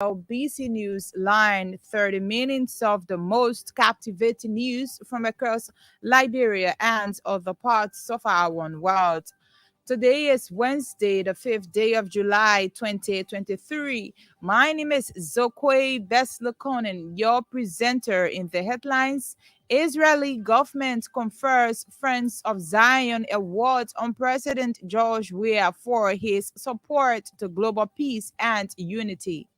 ELBC News line, 30 minutes of the most captivating news from across Liberia and other parts of our one world. Today is Wednesday, the 5th day of July 2023. My name is Zokwe Beslekonen, your presenter. In the headlines: Israeli government confers Friends of Zion award on President George Weah for his support to global peace and unity.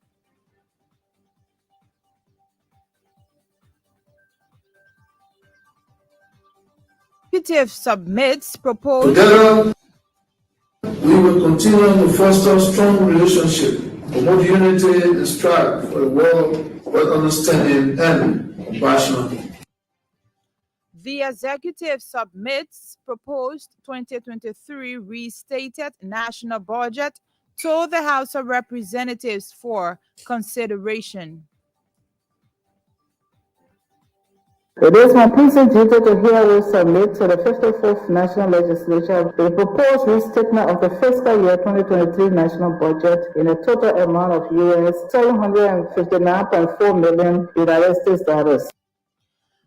Executive submits proposed. Together, we will continue to foster strong relationship, promote unity, and strive for a world where understanding and compassion. The executive submits proposed 2023 restated national budget to the House of Representatives for consideration. It is my pleasing duty to herewith submit to the 54th National Legislature the proposed restatement of the fiscal year 2023 national budget in a total amount of US $759.4 million United States dollars.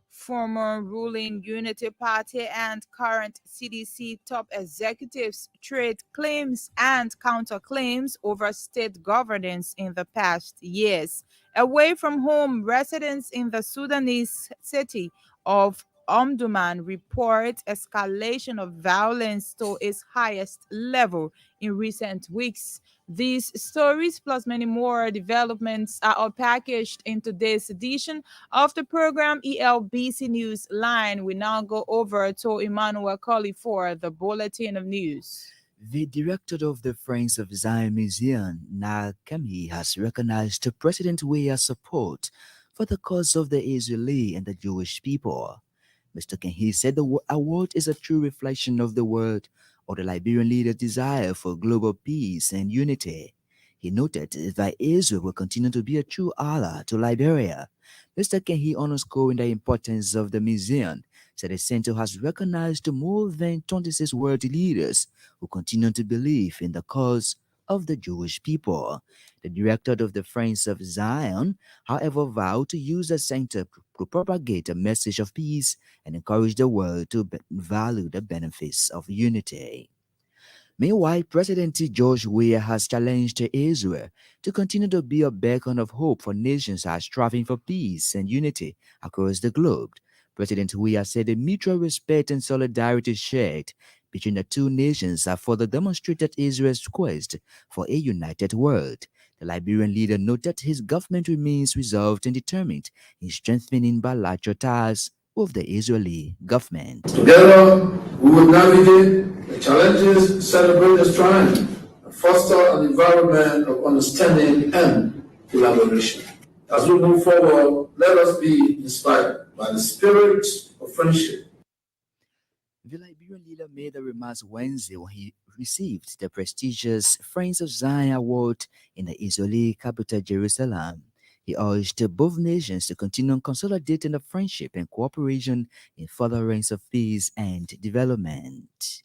Former ruling Unity Party and current CDC top executives trade claims and counterclaims over state governance in the past years. Away from home, residents in the Sudanese city of Omdurman report escalation of violence to its highest level in recent weeks. These stories, plus many more developments, are all packaged in today's edition of the program ELBC News Line. We now go over to Emmanuel Colley for the Bulletin of News. The director of the Friends of Zion Museum, Nal Kemi, has recognized President Weah's support for the cause of the Israeli and the Jewish people. Mr. Kenhi said the award is a true reflection of the word or the Liberian leader's desire for global peace and unity. He noted that Israel will continue to be a true ally to Liberia. Mr. Kenhi, underscoring the importance of the museum, said the center has recognized more than 26 world leaders who continue to believe in the cause of the Jewish people. The director of the Friends of Zion, however, vowed to use the center to propagate a message of peace and encourage the world to value the benefits of unity. Meanwhile, President George Weah has challenged Israel to continue to be a beacon of hope for nations that are striving for peace and unity across the globe. President Weah said the mutual respect and solidarity shared between the two nations have further demonstrated Israel's quest for a united world. The Liberian leader noted his government remains resolved and determined in strengthening bilateral ties with the Israeli government. Together, we will navigate the challenges, celebrate the strength, and foster an environment of understanding and collaboration. As we move forward, let us be inspired by the spirit of friendship. The Liberian leader made the remarks Wednesday when he received the prestigious Friends of Zion Award in the Israeli capital, Jerusalem. He urged both nations to continue consolidating the friendship and cooperation in furtherance of peace and development.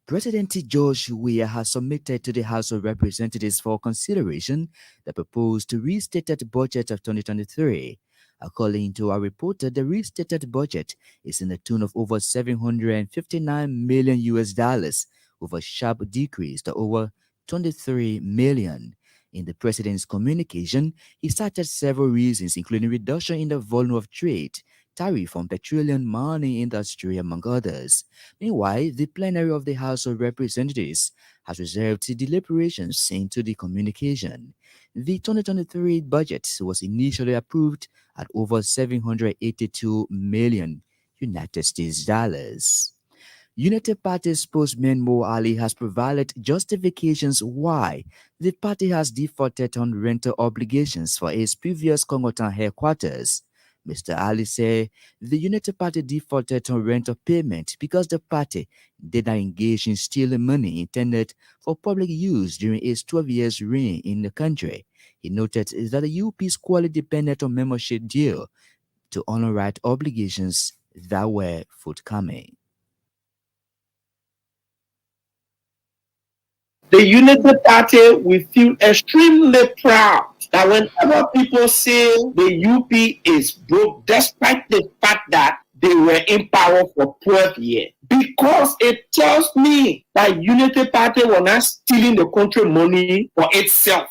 President George Weah has submitted to the House of Representatives for consideration the proposed restated budget of 2023. According to our reporter, the restated budget is in the tune of over 759 million US dollars, with a sharp decrease to over 23 million. In the president's communication, he cited several reasons, including reduction in the volume of trade, tariff on petroleum mining industry, among others. Meanwhile, the plenary of the House of Representatives has reserved deliberations into the communication. The 2023 budget was initially approved at over 782 million United States dollars. United Party spokesman Mo Ali has provided justifications why the party has defaulted on rental obligations for its previous Congotan headquarters. Mr. Ali said the United Party defaulted on rental payment because the party did not engage in stealing money intended for public use during its 12 years reign in the country. He noted that the UP is squarely dependent on membership deal to honor right obligations that were forthcoming. The United Party will feel extremely proud that whenever people say the UP is broke, despite the fact that they were in power for 12 years, because it tells me that Unity Party was not stealing the country money for itself.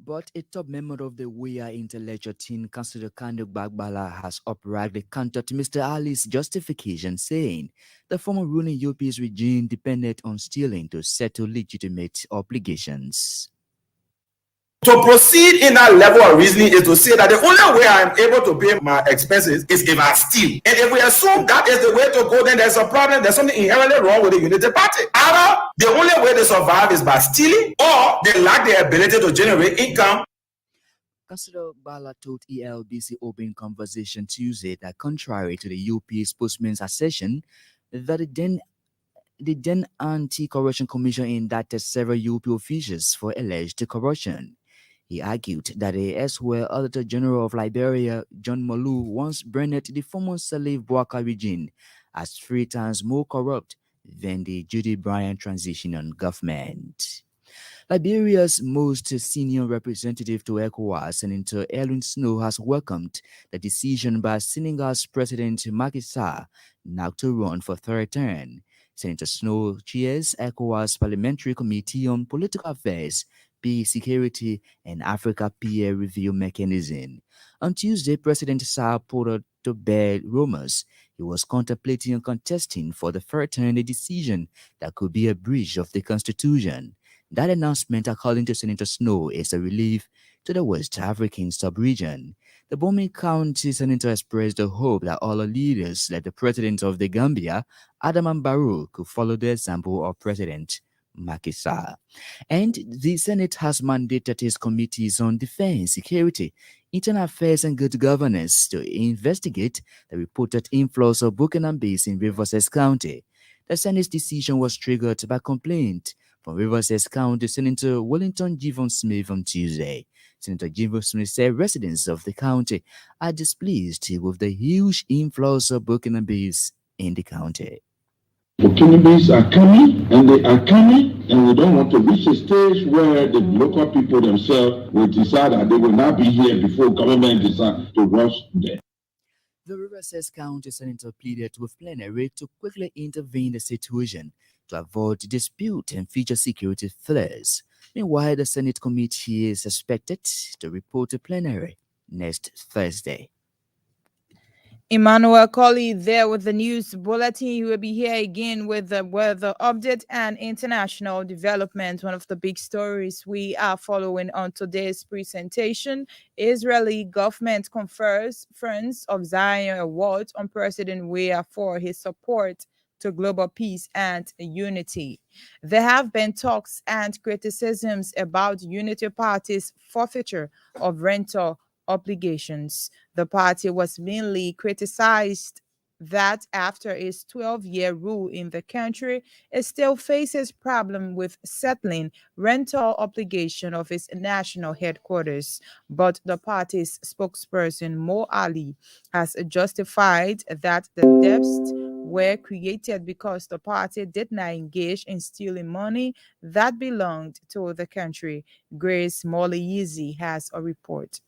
But a top member of the WIA intellectual team, Councillor Kanduk Bagbala, has uprightly countered Mr. Ali's justification, saying the former ruling UP's regime depended on stealing to settle legitimate obligations. To proceed in that level of reasoning is to say that the only way I'm able to pay my expenses is if I steal. And if we assume that is the way to go, then there's a problem. There's something inherently wrong with the Unity Party. Either the only way they survive is by stealing, or they lack the ability to generate income. Councillor Bala told ELBC Open Conversation Tuesday that contrary to the UP spokesman's assertion that the then Anti-Corruption Commission indicted several UP officials for alleged corruption. He argued that the elsewhere Auditor General of Liberia, John Molu, once branded the former Salif Boaka regime as 3 times more corrupt than the Judy Bryant transition government. Liberia's most senior representative to ECOWAS, Senator Erwin Snow, has welcomed the decision by Senegal's President Macky Sall now to run for 3rd term. Senator Snow chairs ECOWAS Parliamentary Committee on Political Affairs, Peace, Security, and Africa Peer Review Mechanism. On Tuesday, President Sall put to bed rumors he was contemplating contesting for the 3rd term, a decision that could be a breach of the Constitution. That announcement, according to Senator Snow, is a relief to the West African sub-region. The Bomi County Senator expressed the hope that all the leaders, like the President of the Gambia, Adama Barrow, could follow the example of President Macky Sall. And the Senate has mandated its committees on defense, security, internal affairs, and good governance to investigate the reported inflows of Buchanan's in Rivers County. The Senate's decision was triggered by complaint from Rivers County Senator Wellington Jivon Smith on Tuesday. Senator Jivon Smith said residents of the county are displeased with the huge inflows of Buchanan's in the county. Burkinabes are coming, and they are coming, and we don't want to reach a stage where the local people themselves will decide that they will not be here before government decides to rush them. The Rivers County Senator pleaded with plenary to quickly intervene in the situation to avoid dispute and future security threats. Meanwhile, the Senate committee is expected to report to plenary next Thursday. Emmanuel Colley there with the news bulletin. He will be here again with the weather update and international development. One of the big stories we are following on today's presentation: Israeli government confers Friends of Zion Award on President Weah for his support to global peace and unity. There have been talks and criticisms about Unity Party's forfeiture of rental obligations. The party was mainly criticized that after its 12-year rule in the country, it still faces problem with settling rental obligation of its national headquarters. But the party's spokesperson Mo Ali has justified that the debts were created because the party did not engage in stealing money that belonged to the country. Grace Molly has a report.